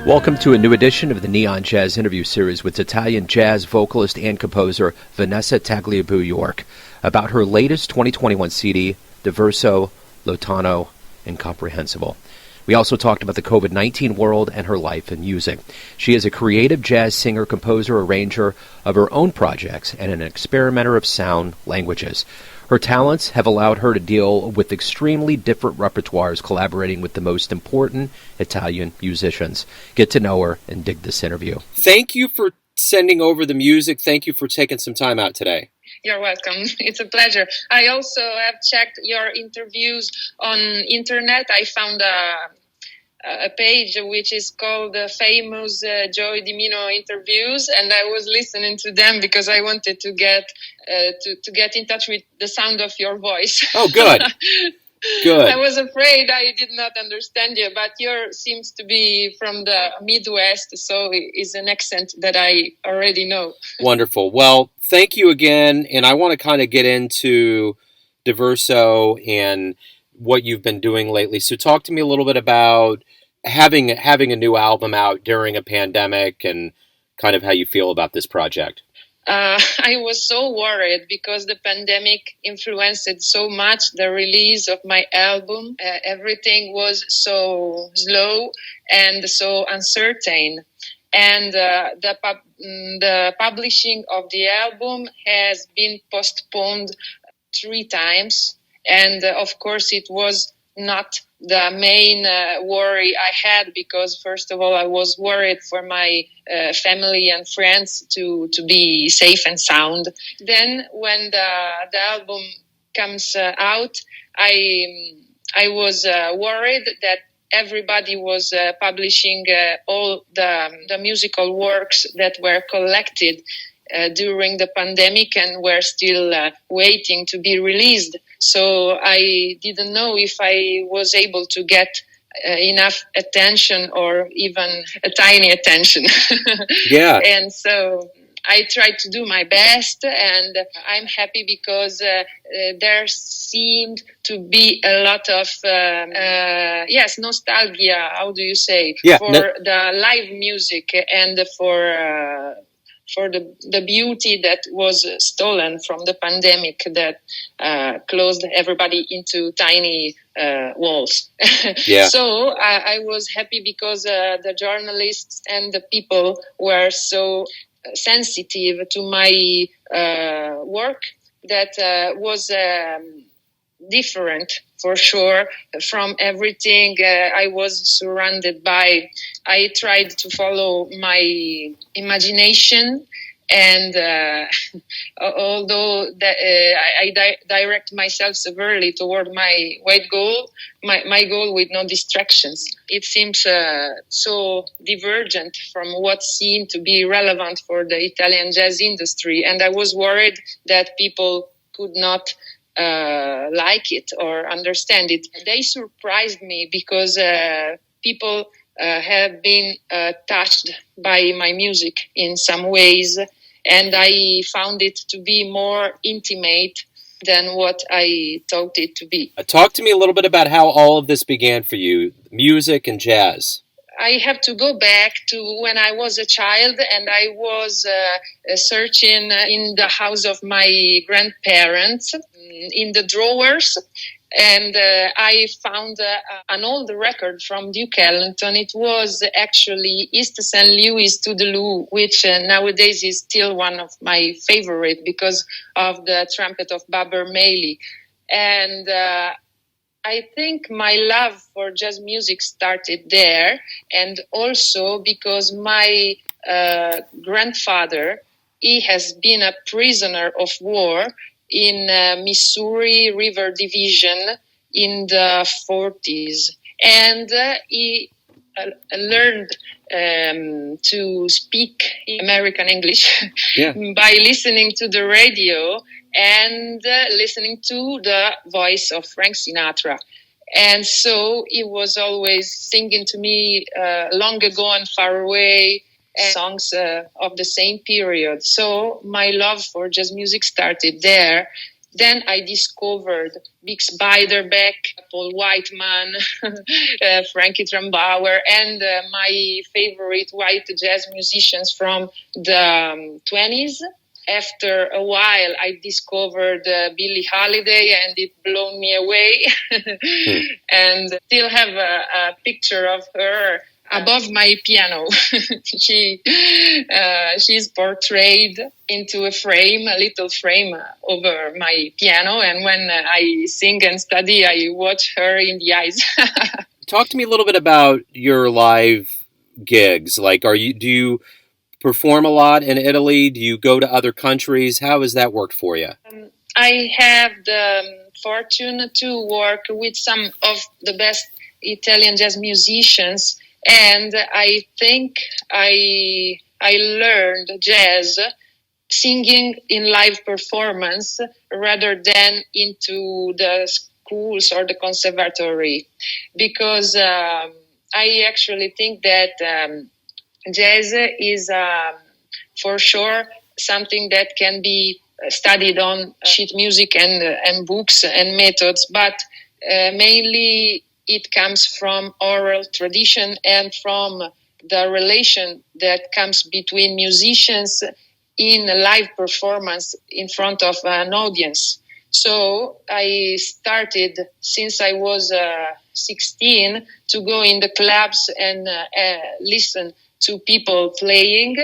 Welcome to a new edition of the Neon Jazz interview series with Italian jazz vocalist and composer Vanessa Tagliabue Yorke about her latest 2021 CD, Diverso, Lontano, Incomprehensible. We also talked about the COVID-19 world and her life in music. She is a creative jazz singer, composer, arranger of her own projects, and an experimenter of sound languages. Her talents have allowed her to deal with extremely different repertoires, collaborating with the most important Italian musicians. Get to know her and dig this interview. Thank you for sending over the music. Thank you for taking some time out today. You're welcome. It's a pleasure. I also have checked your interviews on internet. I found a page which is called the famous Joey Dimino interviews, and I was listening to them because I wanted to get in touch with the sound of your voice. Oh, good. Good. I was afraid I did not understand you, but yours seems to be from the Midwest, so it's an accent that I already know. Wonderful. Well, thank you again, and I want to kind of get into Diverso and what you've been doing lately. So talk to me a little bit about having a new album out during a pandemic and kind of how you feel about this project. I was so worried because the pandemic influenced so much the release of my album. Everything was so slow and so uncertain. And the publishing of the album has been postponed 3 times. And of course, it was not the main worry I had because, first of all, I was worried for my family and friends to be safe and sound. Then when the album comes out, I was worried that everybody was publishing all the musical works that were collected during the pandemic and were still waiting to be released. So I didn't know if I was able to get enough attention or even a tiny attention. Yeah. And so I tried to do my best, and I'm happy because there seemed to be a lot of nostalgia. How do you say? Yeah, for the live music and for the beauty that was stolen from the pandemic that closed everybody into tiny walls. Yeah. So I was happy because the journalists and the people were so sensitive to my work that was different for sure from everything I was surrounded by. I tried to follow my imagination, and although I direct myself severely toward my white goal, my goal with no distractions, it seems so divergent from what seemed to be relevant for the Italian jazz industry, and I was worried that people could not like it or understand it. They surprised me because people have been touched by my music in some ways, and I found it to be more intimate than what I thought it to be. Talk to me a little bit about how all of this began for you, music and jazz. I have to go back to when I was a child, and I was searching in the house of my grandparents in the drawers, and I found an old record from Duke Ellington. It was actually East St. Louis to the Lou, which nowadays is still one of my favorite because of the trumpet of Babber Maley. And I think my love for jazz music started there, and also because my grandfather, he has been a prisoner of war in Missouri River Division in the 40s, and he learned to speak American English by listening to the radio and listening to the voice of Frank Sinatra. And so he was always singing to me Long Ago and Far Away, songs of the same period. So my love for jazz music started there. Then I discovered Bix Beiderbecke, Paul Whiteman, Frankie Trumbauer, and my favorite white jazz musicians from the 20s. After a while, I discovered Billie Holiday, and it blew me away. And still have a picture of her above my piano. She's portrayed into a frame, a little frame over my piano. And when I sing and study, I watch her in the eyes. Talk to me a little bit about your live gigs. Like, do you perform a lot in Italy? Do you go to other countries? How has that worked for you? I have the fortune to work with some of the best Italian jazz musicians, and I think I learned jazz singing in live performance rather than into the schools or the conservatory, because I actually think that jazz is for sure something that can be studied on sheet music and books and methods, but mainly it comes from oral tradition and from the relation that comes between musicians in a live performance in front of an audience. So I started since I was 16 to go in the clubs and listen to people playing,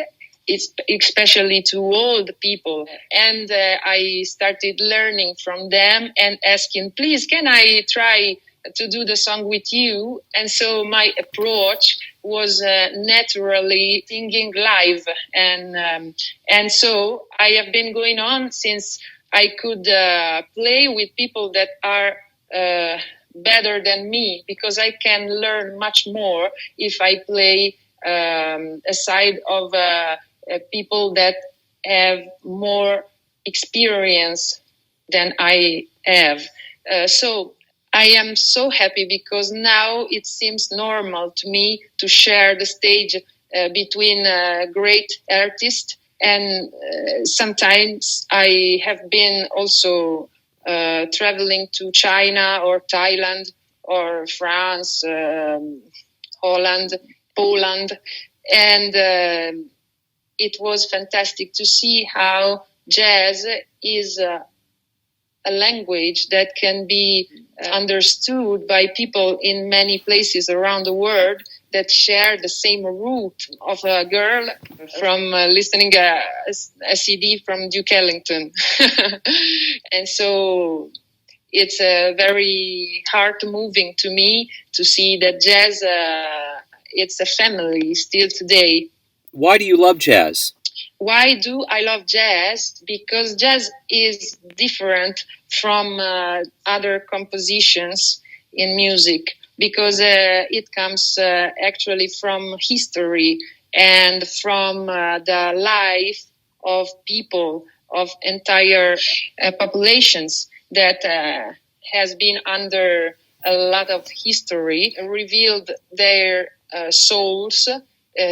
especially to old people. And I started learning from them and asking, please, can I try to do the song with you? And so my approach was naturally singing live. And so I have been going on since I could play with people that are better than me, because I can learn much more if I play aside of people that have more experience than I have. So I am so happy because now it seems normal to me to share the stage between great artists. And sometimes I have been also traveling to China or Thailand or France, Holland, Poland, and it was fantastic to see how jazz is a language that can be understood by people in many places around the world that share the same root of a girl from listening a CD from Duke Ellington. And so it's very heart-moving to me to see that jazz, it's a family still today. Why do you love jazz? Why do I love jazz? Because jazz is different from other compositions in music, because it comes actually from history and from the life of people, of entire populations that has been under a lot of history, revealed their souls,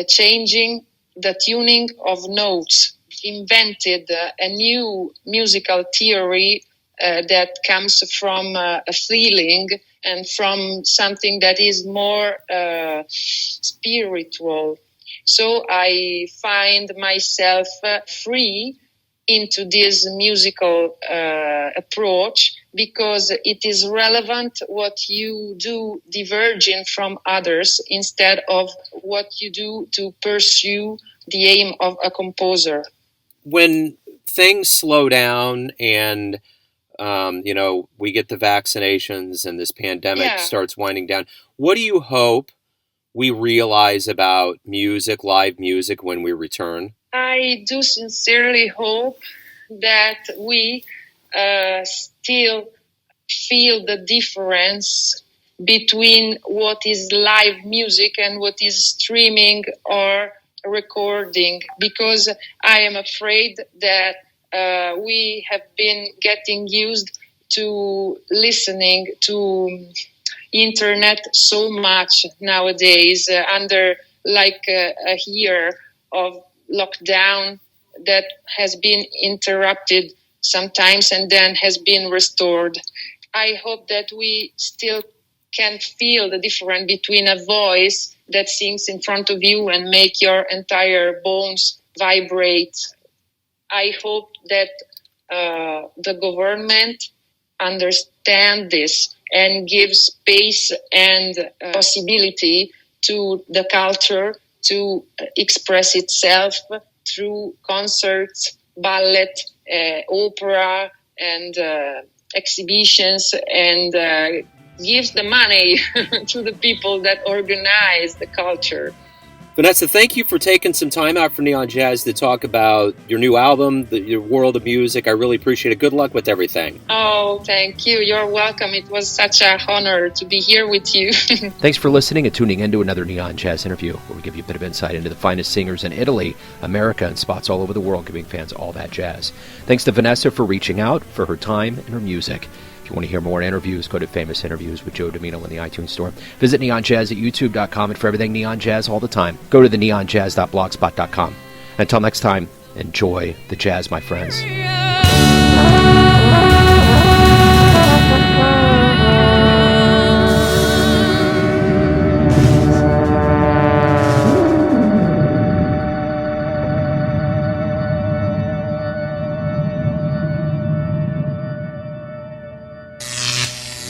changing the tuning of notes, invented a new musical theory that comes from a feeling and from something that is more spiritual. So I find myself free into this musical approach because it is relevant what you do diverging from others instead of what you do to pursue the aim of a composer. When things slow down and we get the vaccinations and this pandemic starts winding down, what do you hope we realize about music, live music, when we return? I do sincerely hope that we still feel the difference between what is live music and what is streaming or recording, because I am afraid that we have been getting used to listening to internet so much nowadays under like a year of lockdown that has been interrupted sometimes and then has been restored. I hope that we still can feel the difference between a voice that sings in front of you and make your entire bones vibrate. I hope that the government understand this and give space and possibility to the culture to express itself through concerts, ballet, opera, and exhibitions, and gives the money to the people that organize the culture. Vanessa, thank you for taking some time out for Neon Jazz to talk about your new album, your world of music. I really appreciate it. Good luck with everything. Oh, thank you. You're welcome. It was such an honor to be here with you. Thanks for listening and tuning in to another Neon Jazz interview, where we give you a bit of insight into the finest singers in Italy, America, and spots all over the world, giving fans all that jazz. Thanks to Vanessa for reaching out, for her time and her music. If you want to hear more interviews, go to Famous Interviews with Joe Domino in the iTunes Store. Visit neonjazz at youtube.com, and for everything Neon Jazz all the time, go to the neonjazz.blogspot.com. Until next time, enjoy the jazz, my friends.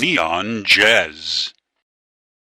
Neon Jazz.